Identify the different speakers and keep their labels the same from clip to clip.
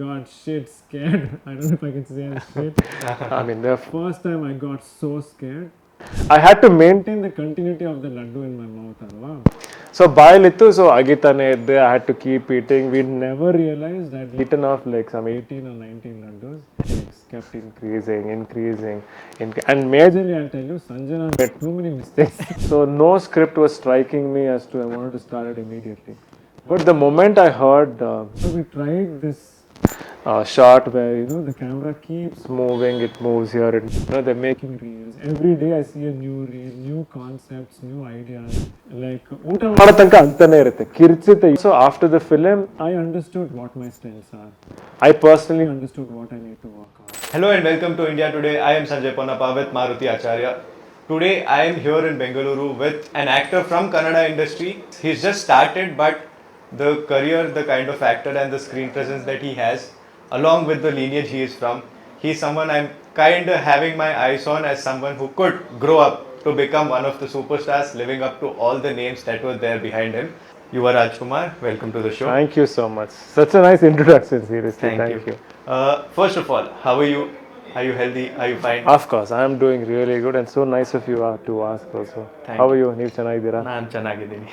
Speaker 1: got shit scared. I don't know if I can say shit. I mean, the first time I got so scared, I had to maintain the continuity of the laddu in my mouth. Alva. So ಬಾಯಲ್ಲಿತ್ತು ಸೊ ಅಗಿತಾನೆ ಇದ್ದೆ I had to keep eating. We never realized I'd eaten off like some 18 or 19 laddus. It kept increasing. And majorly I'll tell you, Sanjana made too many mistakes. So no script was striking me as to I wanted to start it immediately. But the moment I heard, so we tried this shot where the camera keeps moving, it moves here, and they're making reels. Every day I see a new reel, new concepts, new ideas. Like ಊಟ ಮಾಡೋ ತನಕ ಅಂತಾನೆ ಇರುತ್ತೆ ಕಿರ್ಚುತ್ತೆ. So after the film, I understood what my strengths are. I personally understood what I need to work on.
Speaker 2: Hello and welcome to India Today. I am Sanjay Ponnappa with Maruti Acharya. Today I am here in Bengaluru with an actor from Kannada industry. He's just started, but the career, the kind of actor and the screen presence that he has, along with the lineage he is from, he's someone I'm kind of having my eyes on as someone who could grow up to become one of the superstars, living up to all the names that were there behind him. Yuva Rajkumar, welcome to the show.
Speaker 1: Thank you so much. Such a nice introduction, seriously.
Speaker 2: Thank you. First of all, how are you? Are you healthy? Are you fine?
Speaker 1: Of course, I am doing really good and so nice of you to ask also.
Speaker 2: Thank
Speaker 1: How are you? ನೀವು ಚೆನ್ನಾಗಿದ್ದೀರಾ?
Speaker 2: ನಾನು ಚೆನ್ನಾಗಿದ್ದೀನಿ.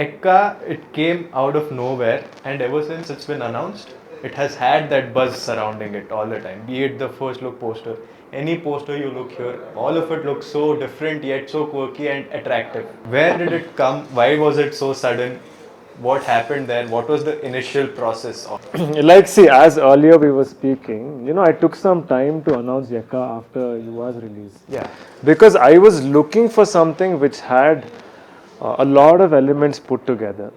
Speaker 2: Ekka, it came out of nowhere, and ever since it's been announced, it has had that buzz surrounding it all the time. Be it the first look poster, any poster you look here, all of it looks so different yet so quirky and attractive. Where did it come? Why was it so sudden? What happened there? What was the initial process of it?
Speaker 1: Like, see, as earlier we were speaking, I took some time to announce Ekka after Yuva's release.
Speaker 2: Yeah.
Speaker 1: Because I was looking for something which had a lot of elements put together.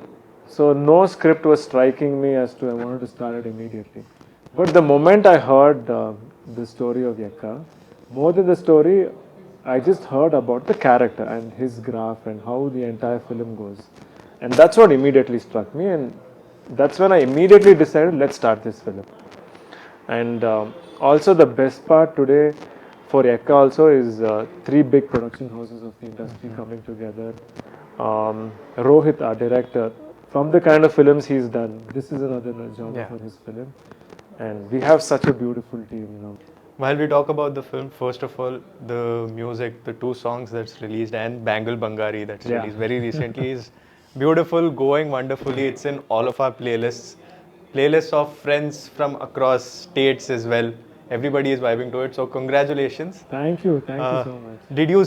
Speaker 1: So no script was striking me as to I wanted to start it immediately. But the moment I heard the story of Ekka, more than the story, I just heard about the character and his graph and how the entire film goes. And that's what immediately struck me, and that's when I immediately decided, let's start this film. And also the best part today for Ekka also is three big production houses of the industry coming together. Rohit, our director, from the kind of films he's done, this is another genre for his film. And we have such a beautiful team,
Speaker 2: While we talk about the film, first of all, the music, the two songs that's released, and Bangle Bangari that's released very recently is beautiful, going wonderfully. It's in all of our playlists of friends from across states as well. Everybody is vibing to it, so congratulations.
Speaker 1: Thank you so much.
Speaker 2: Did you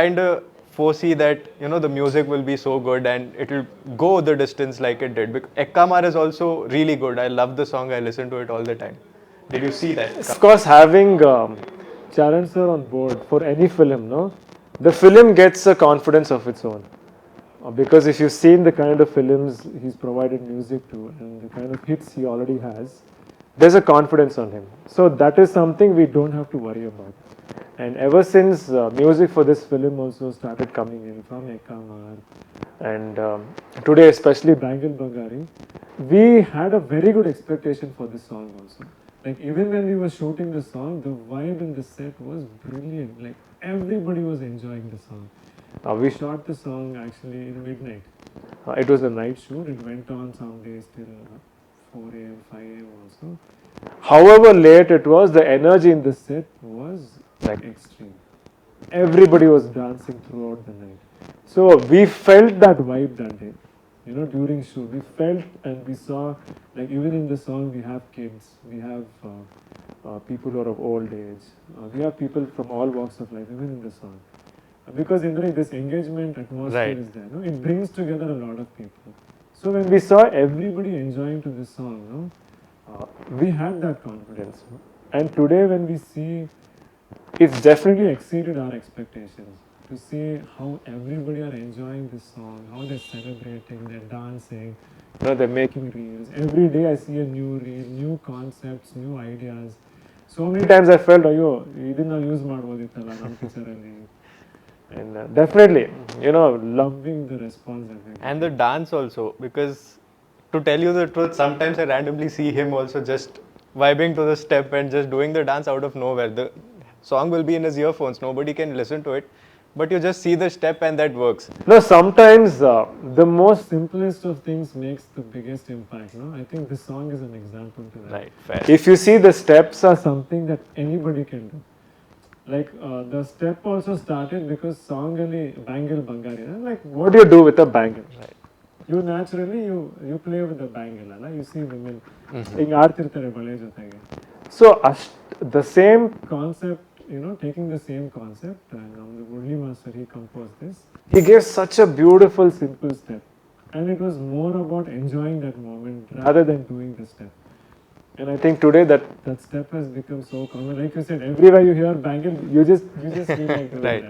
Speaker 2: kind of foresee that the music will be so good and it will go the distance like it did? Because Ekka is also really good. I love the song. I listen to it all the time. Did you see that?
Speaker 1: Of course, having Charan sir on board for any film, the film gets a confidence of its own. Because if you've seen the kind of films he's provided music to and the kind of hits he already has, there's a confidence on him. So that is something we don't have to worry about. And ever since music for this film also started coming in from Ekka, and today especially Bangle Bangari, we had a very good expectation for this song also. Like even when we were shooting the song, the vibe in the set was brilliant. Like everybody was enjoying the song. We shot the song actually in midnight. It was a night shoot. It went on some days till 4 a.m., 5 a.m. also. However late it was, the energy in the set was like extreme. Everybody was dancing throughout the night. So we felt that vibe that day. During shoot, we felt and we saw, like even in the song, we have kids, we have people who are of old age, we have people from all walks of life, even in the song. Because this engagement atmosphere is there, it brings together a lot of people. So when we saw everybody enjoying to this song, we had that confidence. And today when we see, it's definitely exceeded our expectations. To see how everybody are enjoying this song, how they're celebrating, they're dancing, they're making reels. Every day I see a new reel, new concepts, new ideas. So many times I felt, idina use madboditalla nam picture alli. And definitely, loving the response.
Speaker 2: And the dance also, because to tell you the truth, sometimes I randomly see him also just vibing to the step and just doing the dance out of nowhere. The song will be in his earphones, nobody can listen to it. but you just see the step and that works.
Speaker 1: No, sometimes the most simplest of things makes the biggest impact. No, I think this song is an example to that.
Speaker 2: Right, fair.
Speaker 1: If you see, the steps are something that anybody can do. Like the step also started because song ali Bangle Bangari. Like what do you do with a bangle?
Speaker 2: Right.
Speaker 1: You naturally you play with the bangle, ಅಲ್ಲ? You see women ಹಿಂಗೆ ಆಡ್ತಿರ್ತಾರೆ ಬಳೆ ಜೊತೆಗೆ. So the same concept, taking the same concept, and the Murli master, he composed this. He gave such a beautiful, simple step, and it was more about enjoying that moment rather than doing the step. And I think today that step has become so common. Like you said, everywhere you hear bangle, you just feel like doing
Speaker 2: Right.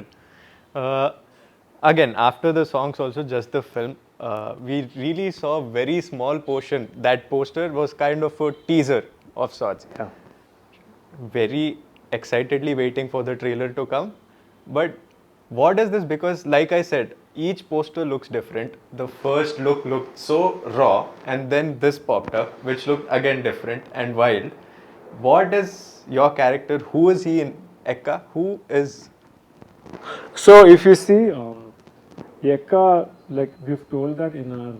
Speaker 1: that.
Speaker 2: Again, after the songs, also just the film, we really saw a very small portion. That poster was kind of a teaser of sorts.
Speaker 1: Yeah.
Speaker 2: Very excitedly waiting for the trailer to come. But what is this? Because, like I said, each poster looks different. The first look looked so raw, and then this popped up, which looked again different and wild. What is your character? Who is he in Ekka? Who is.
Speaker 1: So if you see, Ekka, like we've told that in our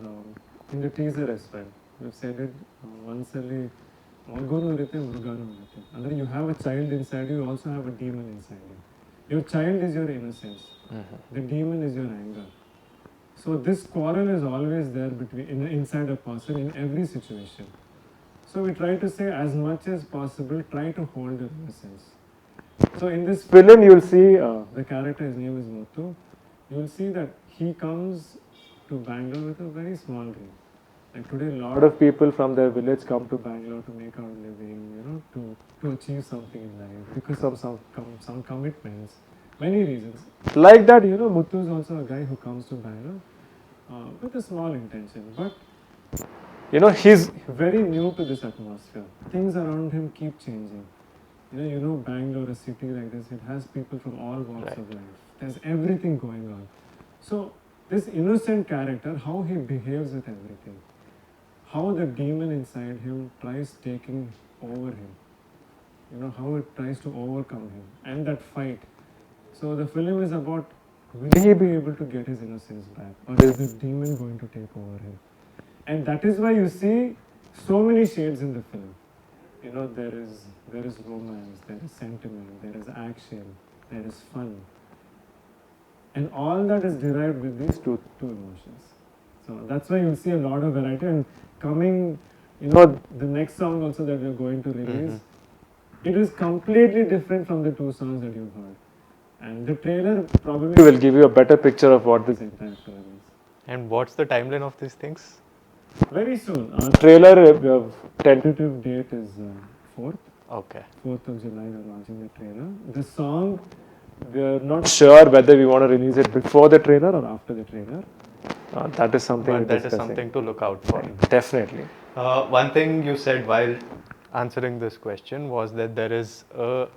Speaker 1: in the teaser as well. We've said it once only. And you have a child inside you, you also have a demon inside you. Your child is your innocence. The demon is your anger. So this quarrel is always there inside a person in every situation. So we try to say, as much as possible, try to hold your innocence. So in this film, you'll see the character, his name is Muthu. You'll see that he comes to Bangle with a very small dream. Like today, a lot of people from their village come to Bangalore to make out a living, to achieve something in life because of some commitments, many reasons. Like that, Muthu is also a guy who comes to Bangalore with a small intention, but he's very new to this atmosphere. Things around him keep changing. Bangalore, a city like this, it has people from all walks of life. There's everything going on. So this innocent character, how he behaves with everything, how the demon inside him tries taking over him, how it tries to overcome him, and that fight. So the film is about, will he be able to get his innocence back, or is the demon going to take over him? And that is why you see so many shades in the film. There is romance, there is sentiment, there is action, there is fun, and all that is derived with these two emotions. So that's why you'll see a lot of variety. And coming, the next song also that we're going to release, it is completely different from the two songs that you've heard. And the trailer probably will give you a better picture of what this entire film is.
Speaker 2: And what's the timeline of these things?
Speaker 1: Very soon. Our trailer tentative date is 4th.
Speaker 2: Okay.
Speaker 1: 4th of July we're launching the trailer. The song, we're not sure whether we want to release it before the trailer or after the trailer. That is something.
Speaker 2: But that is something to look out for.
Speaker 1: Definitely.
Speaker 2: One thing you said while answering this question was that there is a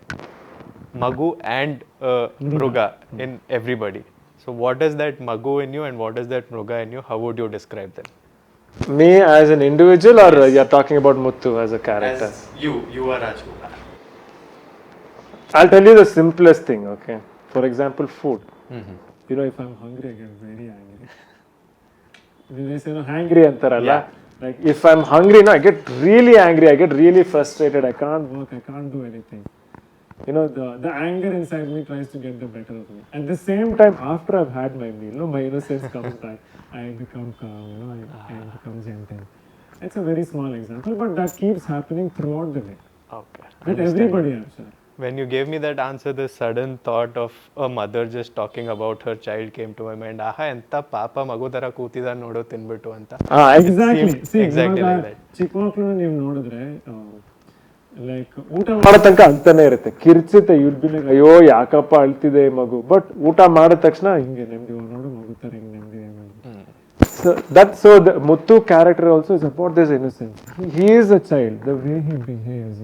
Speaker 2: Magu and a Mruga in everybody. So what is that Magu in you and what is that Mruga in you? How would you describe them?
Speaker 1: Me as an individual, or you're talking about Muthu as a character?
Speaker 2: As Yuva Rajkumar.
Speaker 1: I'll tell you the simplest thing, okay? For example, food. If I'm hungry, I get very angry. They say, hangry antaralla. Like if I'm hungry, I get really angry, I get really frustrated, I can't work, I can't do anything. The anger inside me tries to get the better of me. At the same time, after I've had my meal, my innocence comes back. I become calm, I become gentle. It's a very small example, but that keeps happening throughout the day.
Speaker 2: Okay.
Speaker 1: With everybody, I'm sure.
Speaker 2: When you gave me that answer, the sudden thought of a mother just talking about her child came to my mind. Aha, enta papa magu tara kootida nodu tinbitu anta.
Speaker 1: Exactly. See,
Speaker 2: exactly like that.
Speaker 1: ಚಿಕ್ಕ ಮಕ್ಕಳನ್ನ ನೀವು ನೋಡಿದ್ರೆ like ಊಟ ಮಾಡೋ ತನಕ ಅಂತಾನೆ ಇರುತ್ತೆ, ಕಿರ್ಚುತ್ತೆ, you'd be like ಅಯ್ಯೋ ಯಾಕಪ್ಪ ಅಳ್ತಿದೆ ಮಗು, ಬಟ್ ಊಟ ಮಾಡಿದ ತಕ್ಷಣ ಹಿಂಗೆ ನೆಮ್ಮದಿ ನೋಡು ಮಗು ತರ ಹಿಂಗೆ ನೆಮ್ಮದಿ. So the Muthu character also is about this innocence. He is a child. The way he behaves,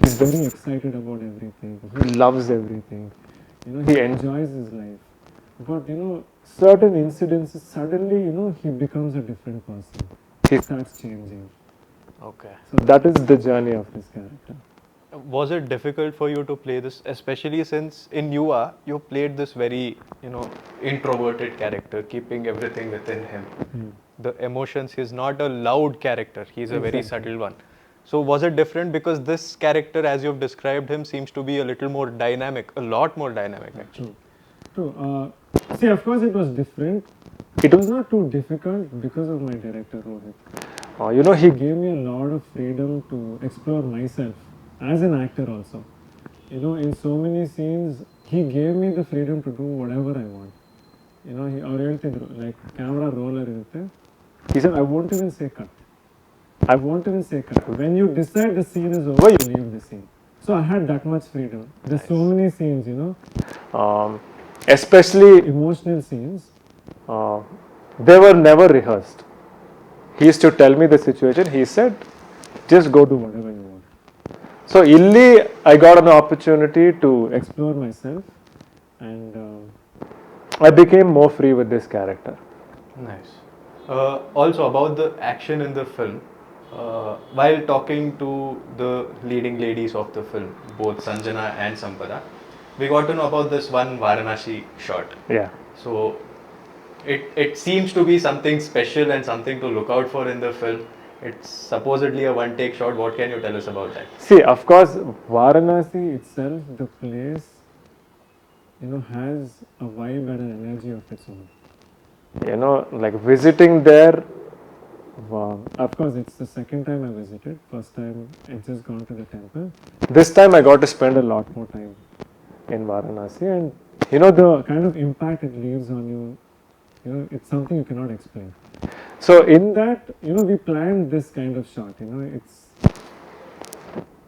Speaker 1: he's very excited about everything. He loves everything. He enjoys his life. But certain incidences, suddenly, he becomes a different person. He starts changing.
Speaker 2: Okay.
Speaker 1: So that is the journey of this character.
Speaker 2: was it difficult for you to play this, especially since in Yuva you played this very, introverted character, keeping everything within him. The emotions, he's not a loud character, he's a very subtle one. So was it different because this character, as you've described him, seems to be a little more dynamic, a lot more dynamic actually.
Speaker 1: True. See, of course, it was different. It was not too difficult because of my director Rohit. He gave me a lot of freedom to explore myself as an actor also. In so many scenes, he gave me the freedom to do whatever I want. He oriented like camera roller irutte. He said, I won't even say cut. I won't even say cut. When you decide the scene is over, you leave the scene. So I had that much freedom. There's so many scenes, especially emotional scenes. They were never rehearsed. He used to tell me the situation. He said, just go do whatever you want. So, illi, I got an opportunity to explore myself and I became more free with this character.
Speaker 2: Nice. Also, about the action in the film, while talking to the leading ladies of the film, both Sanjana and Sampada, we got to know about this one Varanasi shot.
Speaker 1: Yeah.
Speaker 2: So, it seems to be something special and something to look out for in the film. It's supposedly a one-take shot. What can you tell us about that?
Speaker 1: See, of course, Varanasi itself, the place, has a vibe and an energy of its own. Like visiting there, of course, it's the second time I visited. First time, I just gone to the temple. This time, I got to spend a lot more time in Varanasi, and the kind of impact it leaves on you. It's something you cannot explain. So in that, we planned this kind of shot. It's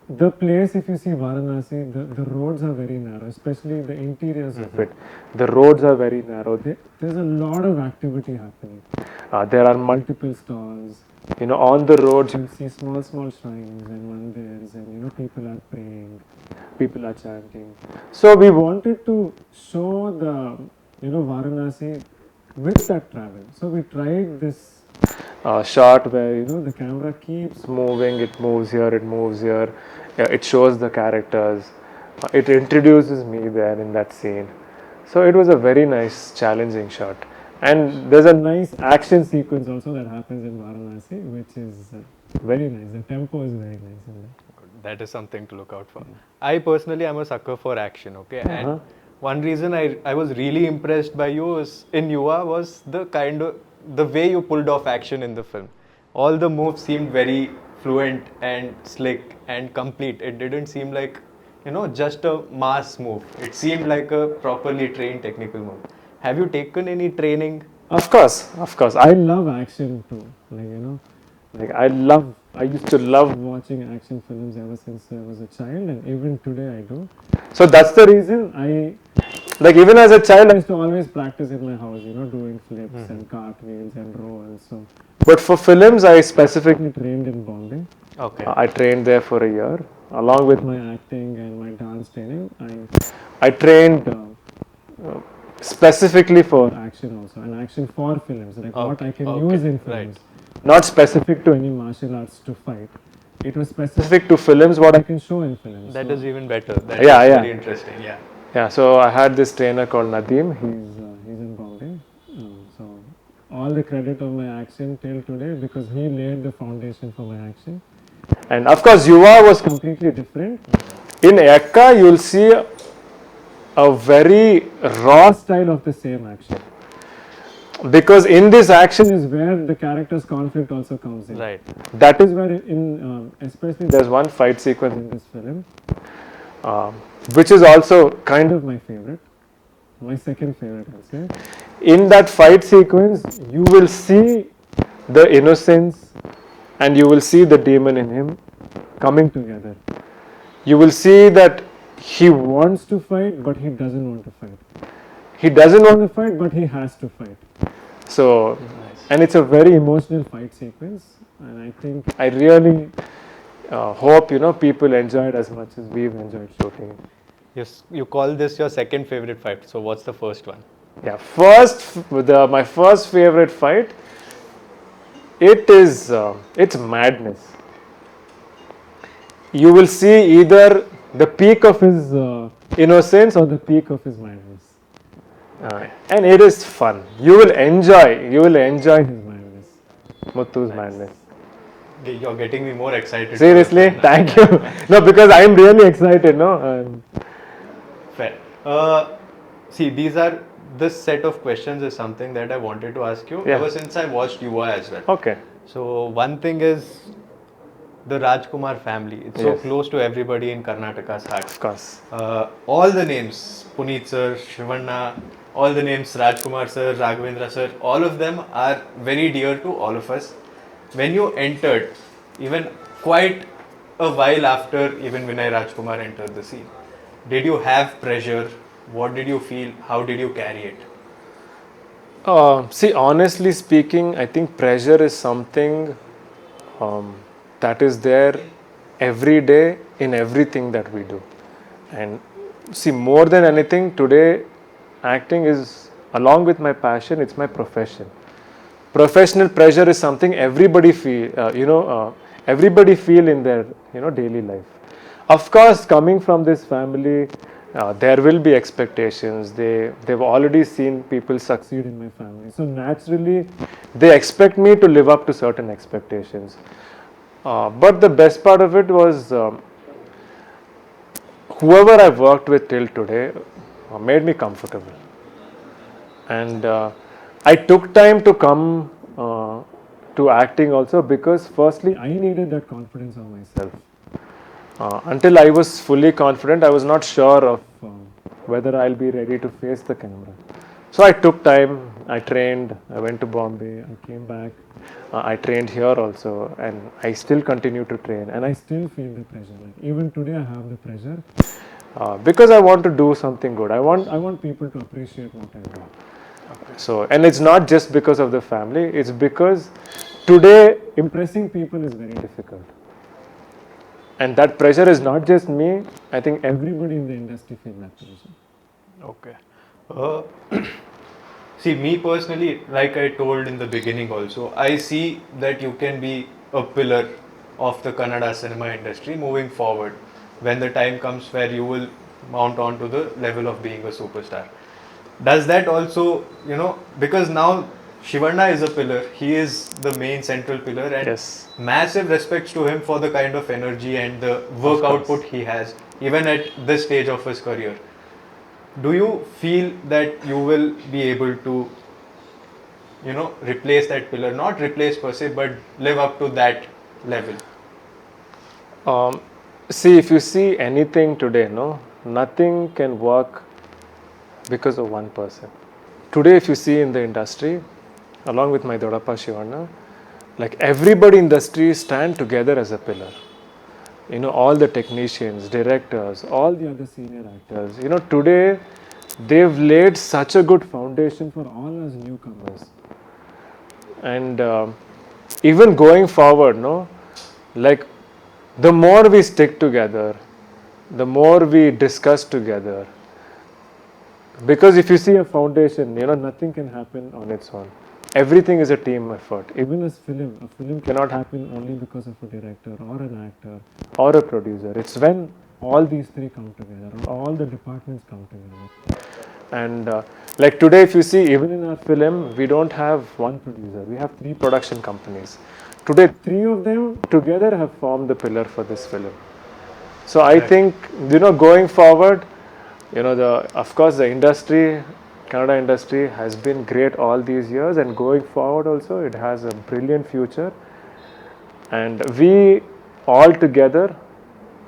Speaker 1: the place. If you see Varanasi, the roads are very narrow, especially the interiors of it. The roads are very narrow. There's a lot of activity happening. There are multiple stalls. On the roads, you'll see small shrines and mandirs, and people are praying, people are chanting. So we wanted to show the Varanasi with that travel. So we tried this shot where the camera keeps moving. It moves here, it moves here. It shows the characters. It introduces me there in that scene. So it was a very nice, challenging shot. And there's a nice action sequence also that happens in Varanasi, which is very nice. The tempo is very nice in that.
Speaker 2: That is something to look out for. I personally am a sucker for action, okay? And one reason I was really impressed by you is in Yuva was the way you pulled off action in the film. All the moves seemed very fluent and slick and complete. It didn't seem like, just a mass move. It seemed like a properly trained technical move. Have you taken any training? Of course. I love action too. I used to love watching action films ever since I was a child, and even today I do. So that's the reason even as a child, I used to always practice in my house, doing flips and cartwheels and rolls. So, but for films, I specifically trained in Bombay. Okay. I trained there for a year, along with my acting and my dance training. I trained specifically for action also, and action for films, what I can use in films. Right. Not specific to any martial arts to fight. It was specific to films, what I can show in films. That is even better. That is very interesting.
Speaker 1: Yeah, so I had this trainer called Nadeem. He's in Bangle. So all the credit of my action till today because he laid the foundation for my action. And of course, Yuva was completely different. In Ekka, you'll see a very raw style of the same action. Because in this action is where the character's conflict also comes in. Right. That is where, especially there's one fight sequence in this film, which is also kind of my favorite, my second favorite, I'll say. In that fight sequence, you will see the innocence and you will see the demon in him coming together. You will see that he wants to fight, but he doesn't want to fight. He doesn't want to fight, but he has to fight. So, and it's a very emotional fight sequence, and I think I really hope people enjoy it as much as we've enjoyed shooting.
Speaker 2: Yes, you call this your second favorite fight. So, what's the first one?
Speaker 1: Yeah, my first favorite fight. It's madness. you will see either the peak of his innocence or the peak of his madness. And it is fun. You will enjoy his madness, Muthu's madness.
Speaker 2: You're getting me more excited.
Speaker 1: Seriously, thank you. No, because I am really excited. No,
Speaker 2: Fair. See, this set of questions is something that I wanted to ask you
Speaker 1: Yeah.
Speaker 2: ever since I watched Yuva as well.
Speaker 1: okay.
Speaker 2: So one thing is the Rajkumar family. It's so
Speaker 1: Yes.
Speaker 2: close to everybody in Karnataka's heart.
Speaker 1: Of course.
Speaker 2: All the names, Puneet sir, Shivanna, all the names, Rajkumar sir, Raghavendra sir, all of them are very dear to all of us. When you entered, even quite a while after even Vinay Rajkumar entered the scene, did you have pressure? What did you feel? How did you carry it?
Speaker 1: See, honestly speaking, I think pressure is something that is there every day in everything that we do. And see, more than anything, today, acting is, along with my passion, it's my profession. Professional pressure is something everybody feel, everybody feel in their, daily life. Of course, coming from this family, there will be expectations. They've already seen people succeed in my family, so naturally, they expect me to live up to certain expectations. But the best part of it was whoever I've worked with till today made me comfortable, and I took time to come to acting also because firstly I needed that confidence on myself. Until I was fully confident, I was not sure of whether I'll be ready to face the camera. So I took time, I trained, I went to Bombay, I came back, I trained here also, and I still continue to train, and I still feel the pressure. Like even today, I have the pressure because I want to do something good. I want people to appreciate what I do. So, and it's not just because of the family; it's because today impressing people is very difficult. And that pressure is not just me, I think everybody in the industry feels that pressure.
Speaker 2: Okay. See, me personally, like I told in the beginning also, I see that you can be a pillar of the Kannada cinema industry moving forward when the time comes where you will mount on to the level of being a superstar. Does that also, because now Shivanna is a pillar, he is the main central pillar, and
Speaker 1: Yes.
Speaker 2: massive respects to him for the kind of energy and the work output he has, even at this stage of his career. Do you feel that you will be able to, replace that pillar? Not replace per se, but live up to that level.
Speaker 1: See, if you see anything today, nothing can work because of one person. Today, if you see in the industry, along with my Dodappa Shivanna, like everybody in the industry stand together as a pillar. All the technicians, directors, all the other senior actors. Today they've laid such a good foundation for all us newcomers. And even going forward, like the more we stick together, the more we discuss together. Because if you see a foundation, nothing can happen on its own. Everything is a team effort. Even a film cannot happen only because of a director or an actor or a producer. It's when all these three come together, all the departments come together. And like today, if you see, even in our film, we don't have one producer. We have 3 production companies. Today, 3 of them together have formed the pillar for this film. So I think, going forward, of course, the industry, Kannada industry has been great all these years, and going forward also, it has a brilliant future. And we all together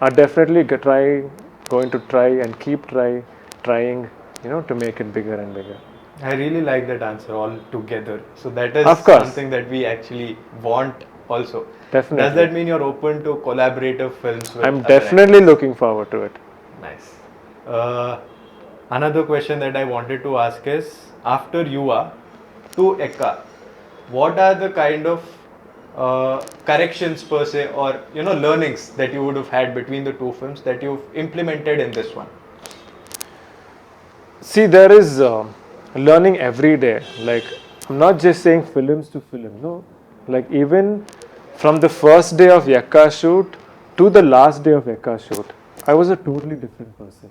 Speaker 1: are definitely going to try and keep trying, to make it bigger and bigger.
Speaker 2: I really like that answer, all together. So that is
Speaker 1: Of course.
Speaker 2: something that we actually want also.
Speaker 1: Definitely.
Speaker 2: Does that mean you're open to collaborative films with
Speaker 1: I'm
Speaker 2: other
Speaker 1: definitely looking forward to it.
Speaker 2: Nice. Another question that I wanted to ask is, after Yuva to Ekka, what are the kind of corrections per se, or learnings that you would have had between the two films that you've implemented in this one?
Speaker 1: See, there is learning every day. Like, I'm not just saying films to film, no. Like, even from the first day of Ekka shoot to the last day of Ekka shoot, I was a totally different person.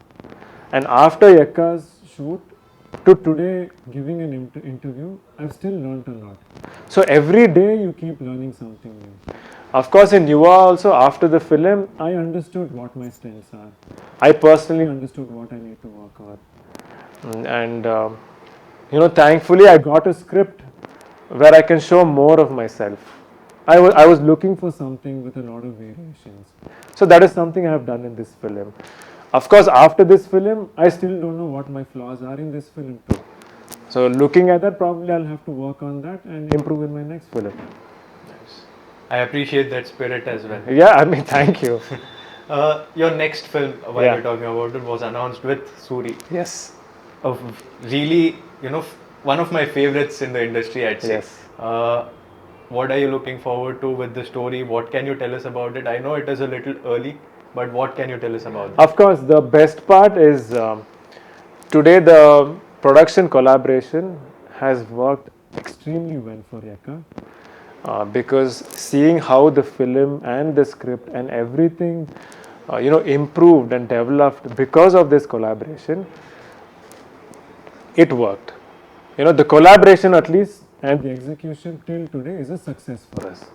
Speaker 1: And after Ekka's shoot to today giving an interview, I've still learned a lot. So every day you keep learning something new. Of course, in Yuva also, after the film, I understood what my strengths are. I personally understood what I need to work on. And thankfully, I got a script where I can show more of myself. I was looking for something with a lot of variations. So that is something I have done in this film. Of course, after this film, I still don't know what my flaws are in this film too. So looking at that, probably I'll have to work on that and improve in my next film.
Speaker 2: I appreciate that spirit as well.
Speaker 1: Yeah, I mean, thank you.
Speaker 2: Your next film, while
Speaker 1: Yeah.
Speaker 2: you're talking about it, was announced with Suri.
Speaker 1: Yes.
Speaker 2: Of really, one of my favorites in the industry, I'd say.
Speaker 1: Yes.
Speaker 2: What are you looking forward to with the story? What can you tell us about it? I know it is a little early, but what can you tell us about it?
Speaker 1: Of course, the best part is today the production collaboration has worked extremely well for Ekka. Because seeing how the film and the script and everything improved and developed because of this collaboration, it worked. The collaboration at least and the execution till today is a success for us.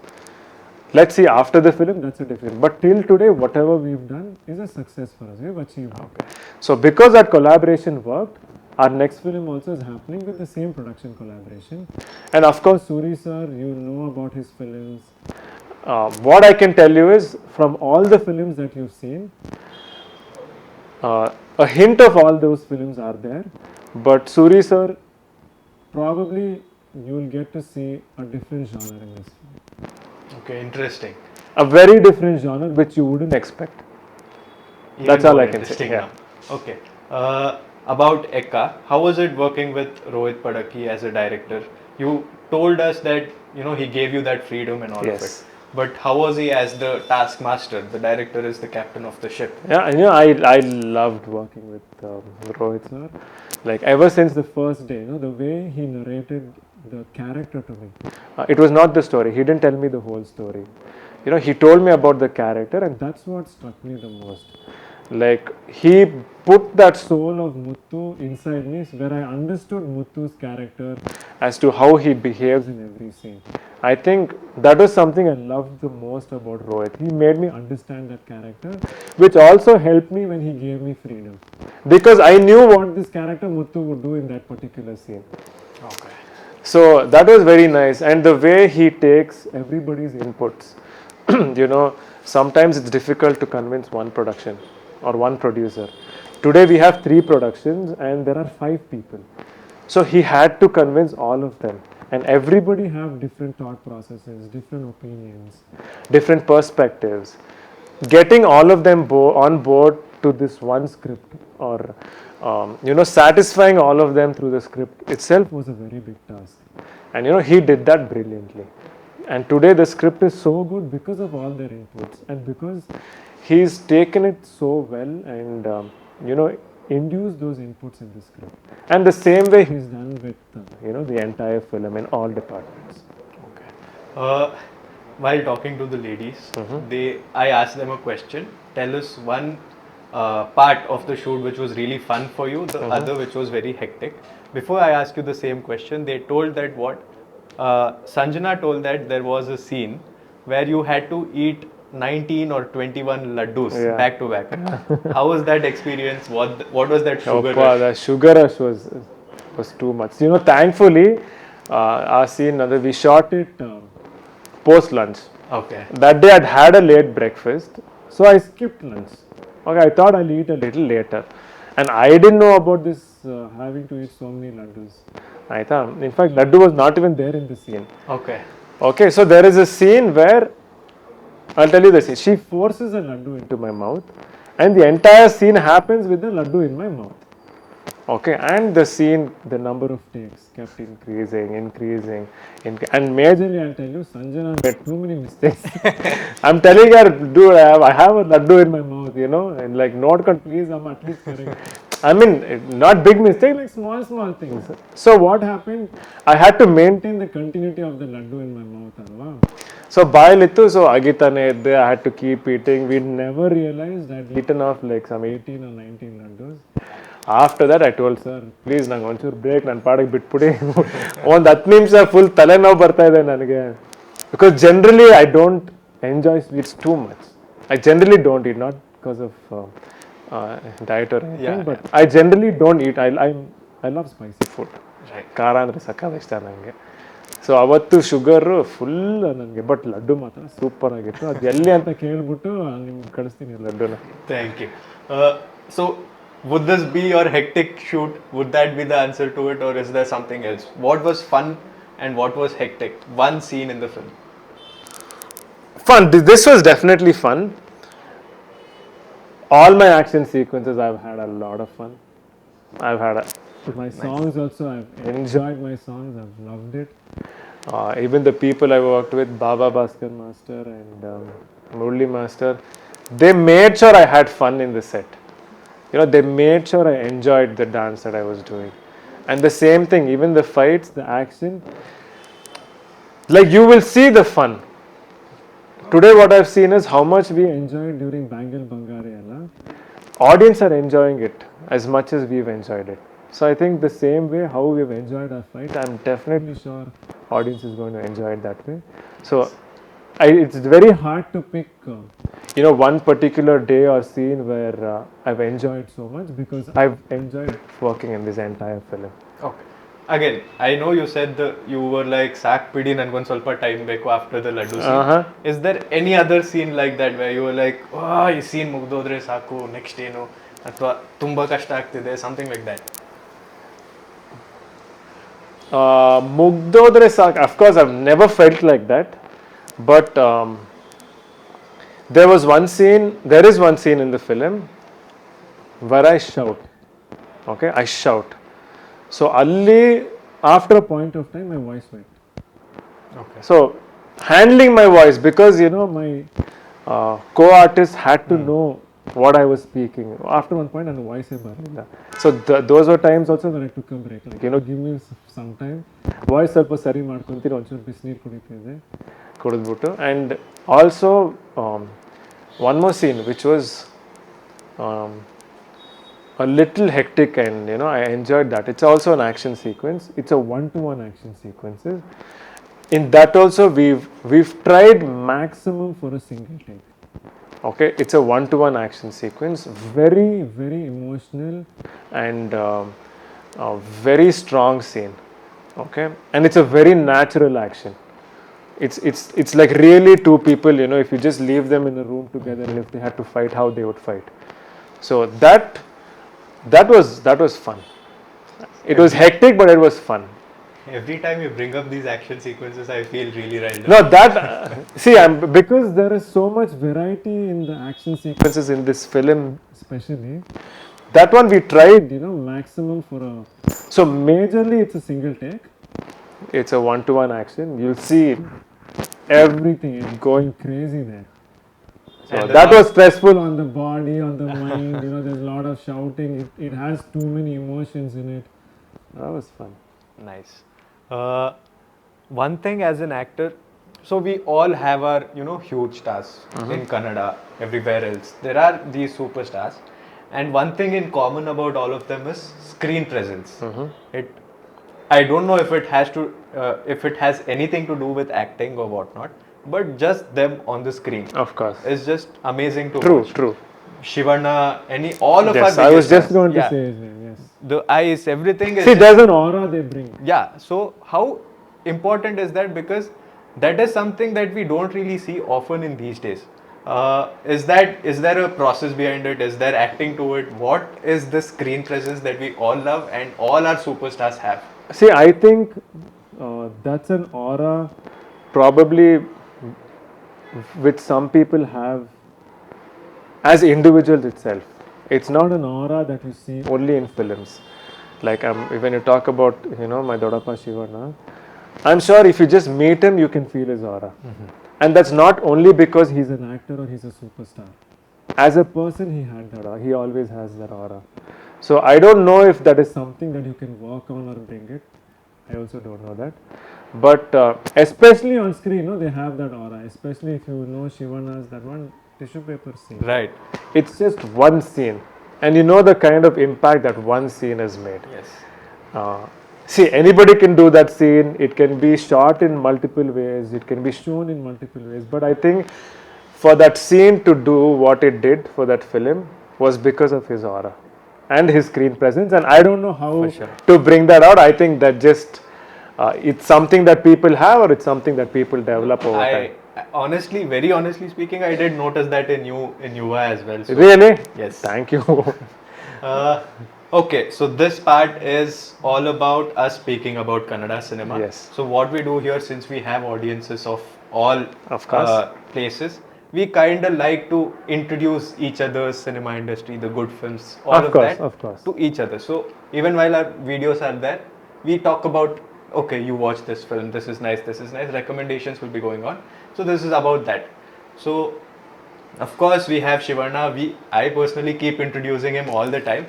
Speaker 1: Let's see after the film, that's a different, but till today whatever we've done is a success for us. We've achieved it. So because that collaboration worked, our next film also is happening with the same production collaboration. And of course, Suri sir, you know about his films. What I can tell you is, from all the films that you've seen, a hint of all those films are there. But Suri sir, probably you will get to see a different genre in this film.
Speaker 2: Okay, interesting.
Speaker 1: A very different genre which you wouldn't expect.
Speaker 2: Even
Speaker 1: That's all
Speaker 2: more
Speaker 1: I can say.
Speaker 2: interesting
Speaker 1: Yeah.
Speaker 2: now. Okay. About Ekka, how was it working with Rohit Padaki as a director? You told us that he gave you that freedom and all of
Speaker 1: Yes.
Speaker 2: it. But how was he as the taskmaster? The director is the captain of the ship.
Speaker 1: Yeah, I loved working with Rohit sir. Like ever since the first day, the way he narrated the character to me. It was not the story. He didn't tell me the whole story. He told me about the character, and that's what struck me the most. Like he put that soul of Muthu inside me, where I understood Muthu's character as to how he behaves in every scene. I think that was something I loved the most about Rohit. He made me understand that character, which also helped me when he gave me freedom. Because I knew what this character Muthu would do in that particular scene.
Speaker 2: Okay.
Speaker 1: So that was very nice. And the way he takes everybody's inputs, sometimes it's difficult to convince one production or one producer. Today we have 3 productions and there are 5 people. So he had to convince all of them. And everybody have different thought processes, different opinions, different perspectives. Getting all of them on board to this one script, or satisfying all of them through the script itself was a very big task. And he did that brilliantly. And today the script is so good because of all their inputs, and because he's taken it so well and induced those inputs in the script. And the same way he's done with the entire film in all departments.
Speaker 2: Okay. While talking to the ladies, I asked them a question. Tell us one part of the shoot which was really fun for you, the other which was very hectic. Before I ask you the same question, they told that Sanjana told that there was a scene where you had to eat 19 or 21 laddus back to back. How was that experience? What was that sugar rush?
Speaker 1: The sugar rush was too much. Thankfully, our scene, we shot it post lunch.
Speaker 2: Okay.
Speaker 1: That day I'd had a late breakfast, so I skipped lunch. Okay, I thought I'll eat a little later. And I didn't know about this having to eat so many laddus. I thought, in fact, laddu was not even there in the scene.
Speaker 2: Okay.
Speaker 1: Okay, so there is a scene where, I'll tell you the scene. She forces a laddu into my mouth, and the entire scene happens with the laddu in my mouth. Okay, and the scene, the number of takes kept increasing, and majorly I'll tell you, Sanjana made too many mistakes. I'm telling her, dude, I have a laddu in my mouth, and like, not please, I'm at least correct. I mean, not big mistake, like small things. So what happened? I had to maintain the continuity of the laddu in my mouth, alva. So ಬಾಯಲ್ಲಿತ್ತು, so agitane idde, I had to keep eating. We never realized I'd eaten off like some 18 or 19 laddus. After that, I told sir, please ನಂಗೆ ಒಂಚೂರು break, ನನ್ನ ಪಾಡಿಗೆ ಬಿಟ್ಬಿಡಿ. ಒಂದು 10 ನಿಮಿಷ full ತಲೆನೋವು ಬರ್ತಾ ಇದೆ ನನಗೆ. Because generally I don't enjoy sweets too much. I generally don't eat, not because of diet or anything, but I generally don't eat. I love spicy food. ಖಾರ ಅಂದರೆ ಸಕ್ಕತ್ತಾಗಿ ಇಷ್ಟ ನನಗೆ. ಸೊ ಅವತ್ತು ಶುಗರು ಫುಲ್ ನನಗೆ, ಬಟ್ ಲಡ್ಡು ಮಾತ್ರ super ಆಗಿತ್ತು. ಅದು ಎಲ್ಲಿ ಅಂತ ಕೇಳ್ಬಿಟ್ಟು ನಿಮ್ಗೆ ಕಳಿಸ್ತೀನಿ ಲಡ್ಡುನ.
Speaker 2: Thank you. So, would this be your hectic shoot? Would that be the answer to it, or is there something else? What was fun and what was hectic? One scene in the film.
Speaker 1: Fun. This was definitely fun. All my action sequences, I've had a lot of fun. I've had my songs also. I've enjoyed my songs. I've loved it. Even the people I worked with, Baba Bhaskar Master and Murli Master, they made sure I had fun in the set. You know, they made sure I enjoyed the dance that I was doing. And the same thing, even the fights, the action, like you will see the fun. Today what I've seen is how much we enjoyed during Bangle Bangari. Audience are enjoying it as much as we've enjoyed it. So I think the same way how we've enjoyed our fight, I'm definitely sure audience is going to enjoy it that way. So it's very hard to pick one particular day or scene where I've enjoyed so much, because I've enjoyed working in this entire film.
Speaker 2: Okay. Again, I know you said you were like sack pidi nangondu ಸ್ವಲ್ಪ time ಬೇಕು after the laddu scene. Is there any other scene like that where you were like, ಈ scene ಮುಗ್ದೋದ್ರೆ ಸಾಕು, next ಏನು, ಅಥವಾ ತುಂಬಾ ಕಷ್ಟ ಆಗ್ತಿದೆ, something like that?
Speaker 1: ಮುಗ್ದೋದ್ರೆ ಸಾಕು, of course I've never felt like that, but there is one scene in the film where I shout. Okay, I shout. So alli, after a point of time, my voice went. Okay. So handling my voice, because my co-artist had to know what I was speaking. After one point, and the voice is barilla. So those were times also when I took a break. Like, give me some time. Voice ಸ್ವಲ್ಪ ಸರಿ ಮಾಡ್ಕೊಂತೀನಿ, ಒಂಚೂರು ಬಿಸಿನೀರು ಕುಡಿದ್ಬಿಟ್ಟು. And also one more scene which was a little hectic, and I enjoyed that. It's also an action sequence. It's a 1-to-1 action sequences. In that also we've tried maximum for a single take. Okay, it's a 1-to-1 action sequence, very very emotional and a very strong scene. Okay, and it's a very natural action. It's like really two people, if you just leave them in a room together and if they had to fight, how they would fight. So that was fun. It was hectic, but it was fun.
Speaker 2: Every time you bring up these action sequences, I feel really riled up.
Speaker 1: No, that see, because there is so much variety in the action sequences in this film, especially that one we tried, maximum for a. So majorly, it's a single take. It's a 1-to-1 action. You'll see everything is going crazy there. So that was stressful on the body, on the mind. There's a lot of shouting. It has too many emotions in it. That was fun.
Speaker 2: Nice. One thing as an actor, so we all have our huge stars in Kannada, everywhere else. There are these superstars, and one thing in common about all of them is screen presence. I don't know if it has anything to do with acting or whatnot, but just them on the screen,
Speaker 1: of course,
Speaker 2: it's just amazing to watch.
Speaker 1: True.
Speaker 2: Shivanna, all of us.
Speaker 1: I was just going to say his name. Yes.
Speaker 2: The eyes, everything is.
Speaker 1: See, there's an aura they bring.
Speaker 2: Yeah. So how important is that? Because that is something that we don't really see often in these days. Is there a process behind it? Is there acting to it? What is the screen presence that we all love and all our superstars have?
Speaker 1: See, I think that's an aura probably which some people have as individuals itself. It's not an aura that you see only in films. Like when you talk about my Dodappa Shivanna, I'm sure if you just meet him, you can feel his aura. And that's not only because he's an actor or he's a superstar. As a person, he had that aura. He always has that aura. So I don't know if that is something that you can work on or bring it. I also don't know that. But especially on screen, they have that aura. Especially if you know Shivana's that one tissue paper scene.
Speaker 2: Right.
Speaker 1: It's just one scene, and you know the kind of impact that one scene has made.
Speaker 2: Yes.
Speaker 1: See, anybody can do that scene. It can be shot in multiple ways. It can be shown in multiple ways. But I think for that scene to do what it did for that film was because of his aura and his screen presence. And I don't know how
Speaker 2: For sure.
Speaker 1: to bring that out. I think that just it's something that people have, or it's something that people develop over time.
Speaker 2: Honestly, very honestly speaking, I did notice that in you, in Yuva as well. So,
Speaker 1: Really?
Speaker 2: Yes.
Speaker 1: Thank you.
Speaker 2: Okay, so this part is all about us speaking about Kannada cinema.
Speaker 1: Yes.
Speaker 2: So what we do here, since we have audiences of all
Speaker 1: Of course.
Speaker 2: places, we kind of like to introduce each other's cinema industry, the good films, all
Speaker 1: Of course,
Speaker 2: that
Speaker 1: of course.
Speaker 2: to each other. So even while our videos are there, we talk about, okay, you watch this film, this is nice, recommendations will be going on. So this is about that. So of course, we have Shivarna. I personally keep introducing him all the time.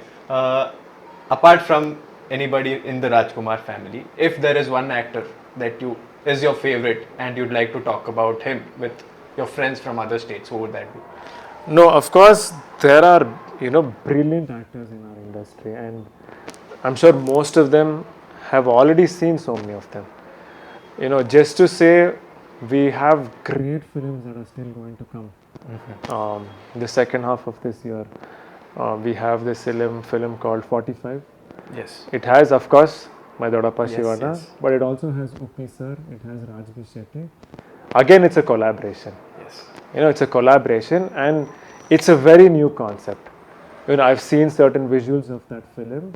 Speaker 2: Apart from anybody in the Rajkumar family, if there is one actor that is your favorite and you'd like to talk about him with your friends from other states, who would that be?
Speaker 1: No, of course, there are, brilliant actors in our industry, and I'm sure most of them have already seen so many of them. Just to say, we have great films that are still going to come. The second half of this year, we have this film called 45.
Speaker 2: Yes.
Speaker 1: It has, of course, my Dodappa
Speaker 2: Yes,
Speaker 1: Shivana,
Speaker 2: yes.
Speaker 1: but it also has Uppi sir, it has Rajvi Shetty. Again, it's a collaboration.
Speaker 2: Yes.
Speaker 1: It's a collaboration, and it's a very new concept. I've seen certain visuals of that film,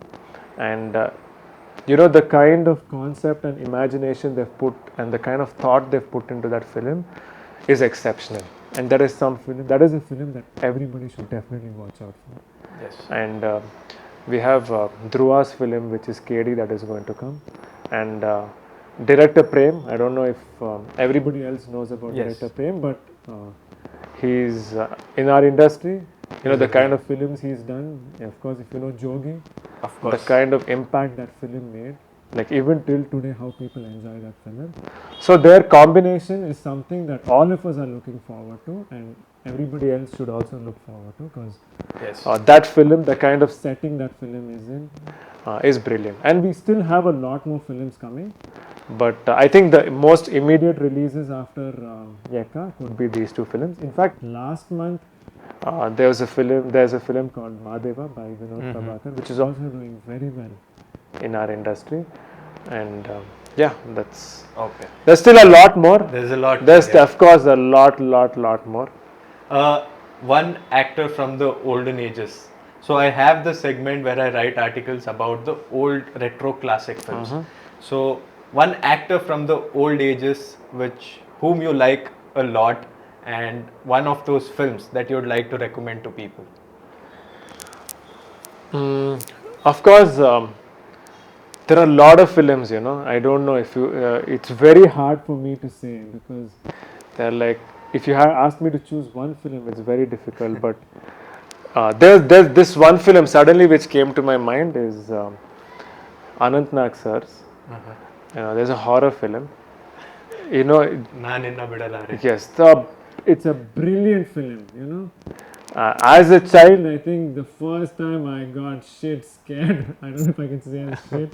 Speaker 1: and the kind of concept and imagination they've put, and the kind of thought they've put into that film is exceptional. And that is a film that everybody should definitely watch out for.
Speaker 2: Yes.
Speaker 1: And we have Dhruva's film, which is KD, that is going to come, and director Prem. I don't know if everybody else knows about
Speaker 2: Yes.
Speaker 1: director Prem, but he's in our industry. The kind of films he's done. Of course, if you know Jogi,
Speaker 2: Of
Speaker 1: the
Speaker 2: course.
Speaker 1: kind of impact that film made, like even till today, how people enjoy that film. So their combination is something that all of us are looking forward to, and everybody else should also look forward to, because
Speaker 2: Yes.
Speaker 1: that film, the kind of setting that film is in, is brilliant. And we still have a lot more films coming, but I think the most immediate releases after Ekka could be these two films. In fact, last month there's a film called Madeva by Vinod Prabhakar, which is also doing very well in our industry. And that's
Speaker 2: Okay.
Speaker 1: there's still a lot more.
Speaker 2: There's a lot.
Speaker 1: There's
Speaker 2: yeah.
Speaker 1: of course a lot more.
Speaker 2: One actor from the olden ages. So I have the segment where I write articles about the old retro classic films. So one actor from the old ages, whom you like a lot, and one of those films that you would like to recommend to people.
Speaker 1: Of course, there are a lot of films. I don't know if you. It's very hard for me to say, because they're like, if you have asked me to choose one film, it's very difficult. But there's this one film suddenly which came to my mind is Anantnag sir's. There's a horror film.
Speaker 2: Naninna Bidalare.
Speaker 1: Yes, it's a brilliant film. As a child, I think the first time I got shit scared, I don't know if I can say shit.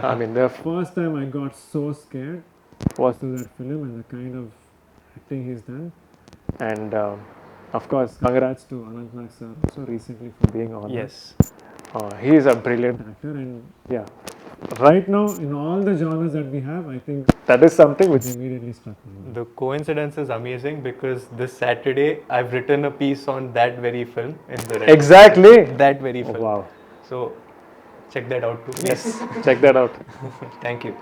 Speaker 1: I mean, the first time I got so scared was through that film and the kind of acting he's done. And of course, congrats to Anantnag sir also recently for being on.
Speaker 2: Yes.
Speaker 1: He is a brilliant actor, and right now in all the genres that we have, I think that is something which immediately struck me.
Speaker 2: The coincidence is amazing because this Saturday I've written a piece on that very film in the Red.
Speaker 1: Exactly.
Speaker 2: That very film.
Speaker 1: Wow.
Speaker 2: So check that out too.
Speaker 1: Yes, check that out.
Speaker 2: Thank you.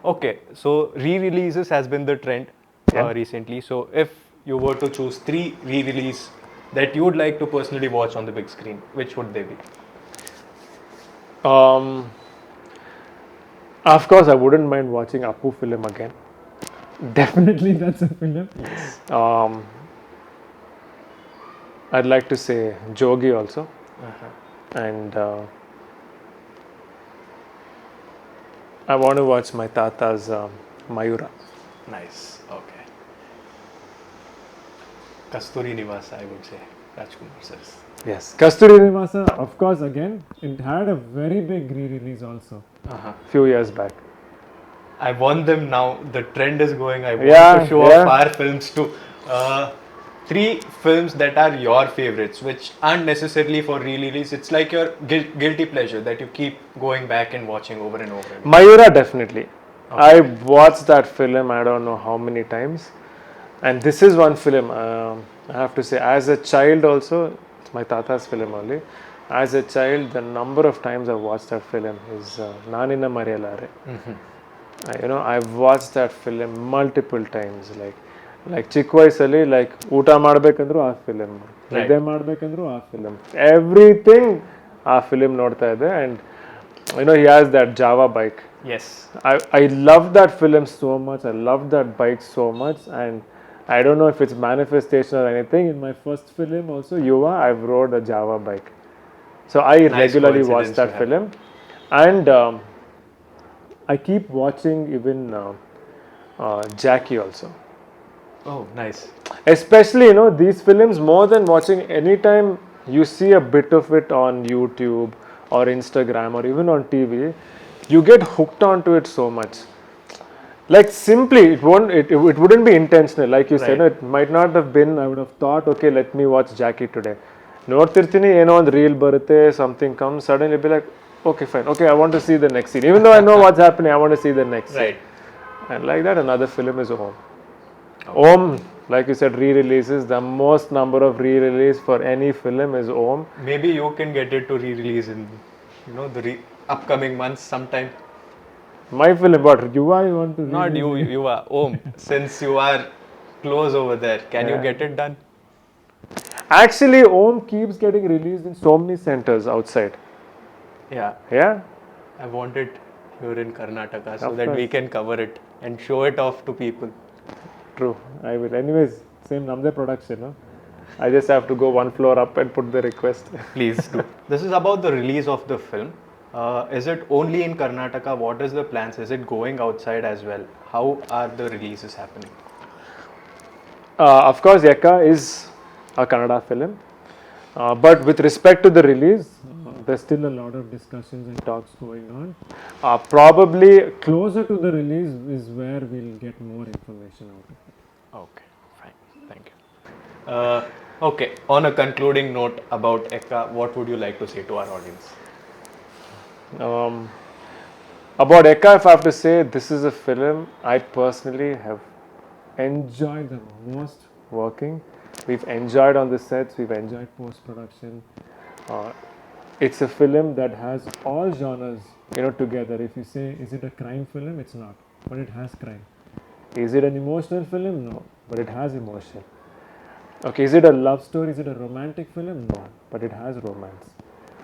Speaker 2: Okay, so re-releases has been the trend recently. So if you were to choose 3 re-release that you would like to personally watch on the big screen, which would they be?
Speaker 1: Of course, I wouldn't mind watching Appu film again. Definitely, that's a film.
Speaker 2: Yes.
Speaker 1: I'd like to say Jogi also. and I want to watch my Tata's Mayura.
Speaker 2: Nice. Okay. Kasturi Nivas, I would say. Rajkumar says.
Speaker 1: Yes, Kasturi Nivasa, of course, again, it had a very big re-release also, few years back.
Speaker 2: I want them now. The trend is going. I want
Speaker 1: Yeah,
Speaker 2: to show
Speaker 1: yeah.
Speaker 2: off our films too. Three films that are your favorites, which aren't necessarily for re-release. It's like your guilty pleasure that you keep going back and watching over and over again.
Speaker 1: Mayura, definitely. I watched that film I don't know how many times, and this is one film I have to say, as a child also, it's my Tata's film only. As a child, the number of times I watched that film is Nanina Mariyalare. I've watched that film multiple times, like ಚಿಕ್ಕ ವಯಸ್ಸಲ್ಲಿ like ಊಟ ಮಾಡ್ಬೇಕಂದ್ರೂ ಆ film, ನಿದ್ದೆ ಮಾಡ್ಬೇಕಂದ್ರೂ ಆ film, everything ಆ film ನೋಡ್ತಾ ಇದ್ದೆ. and he has that Java bike.
Speaker 2: Yes.
Speaker 1: I love that film so much. I love that bike so much, and I don't know if it's manifestation or anything. In my first film also, Yuva, I've rode a Java bike. So I regularly watch that film, and I keep watching even Jackie also.
Speaker 2: Oh, nice.
Speaker 1: Especially, these films, more than watching, anytime you see a bit of it on YouTube or Instagram or even on TV, you get hooked onto it so much. Like simply, it wouldn't be intentional. Like you said, it might not have been, I would have thought, okay, let me watch Jackie today. ನೋಡ್ತಿರ್ತೀನಿ ಏನೋ ಒಂದು reel ಬರುತ್ತೆ, something comes, suddenly be like, okay, fine, okay, I want to see the next scene. Even though I know what's happening, I want to see the next scene. And like that, another film is Om. Om, like you said, re-releases. The most number of re-release for any film is Om.
Speaker 2: Maybe you can get it to re-release in, the upcoming months sometime.
Speaker 1: My film, but Yuva, you want to?
Speaker 2: Not you, Yuva, Om. Since you are close over there, can you get it done?
Speaker 1: Actually, Om keeps getting released in so many centers outside.
Speaker 2: Yeah.
Speaker 1: Yeah.
Speaker 2: I want it here in Karnataka so that we can cover it and show it off to people.
Speaker 1: True, I will. Anyways, same Namde production, no? I just have to go one floor up and put the request.
Speaker 2: Please do. This is about the release of the film. Is it only in Karnataka? What is the plans? Is it going outside as well? How are the releases happening?
Speaker 1: Of course, Ekka is a Kannada film. But with respect to the release, there's still a lot of discussions and talks going on. Probably closer to the release is where we'll get more information out of it.
Speaker 2: Okay, fine. Thank you. Okay, on a concluding note about Ekka, what would you like to say to our audience?
Speaker 1: About Ekka, if I have to say, this is a film I personally have enjoyed the most working. We've enjoyed on the sets, we've enjoyed post-production. It's a film that has all genres, together. If you say, is it a crime film? It's not, but it has crime. Is it an emotional film? No, but it has emotion. Okay, is it a love story? Is it a romantic film? No, but it has romance.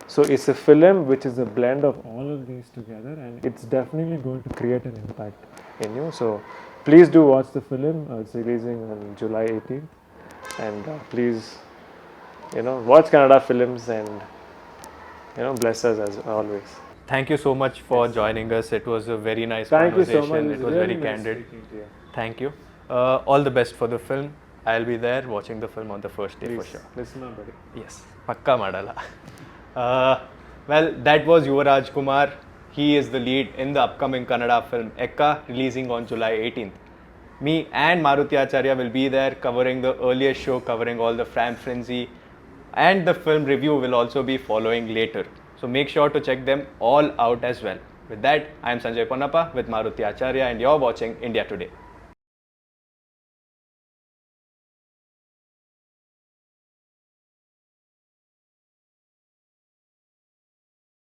Speaker 1: So it's a film which is a blend of all of these together, and it's definitely going to create an impact in you. So please do watch the film. It's releasing on July 18th. And please, watch Kannada films and, bless us as always.
Speaker 2: Thank you so much for joining us. It was a very nice
Speaker 1: Thank you
Speaker 2: conversation.
Speaker 1: so much.
Speaker 2: It was
Speaker 1: really
Speaker 2: very
Speaker 1: nice
Speaker 2: candid.
Speaker 1: speaking to you.
Speaker 2: Thank you. All the best for the film. I'll be there watching the film on the first day for sure.
Speaker 1: Listen, buddy.
Speaker 2: Yes, pakka madala. Well, that was Yuva Rajkumar. He is the lead in the upcoming Kannada film Ekka, releasing on July 18th. Me and Maruti Acharya will be there covering the earliest show, covering all the fan frenzy, and the film review will also be following later. So make sure to check them all out as well. With that, I am Sanjay Ponnappa with Maruti Acharya, and you're watching India Today.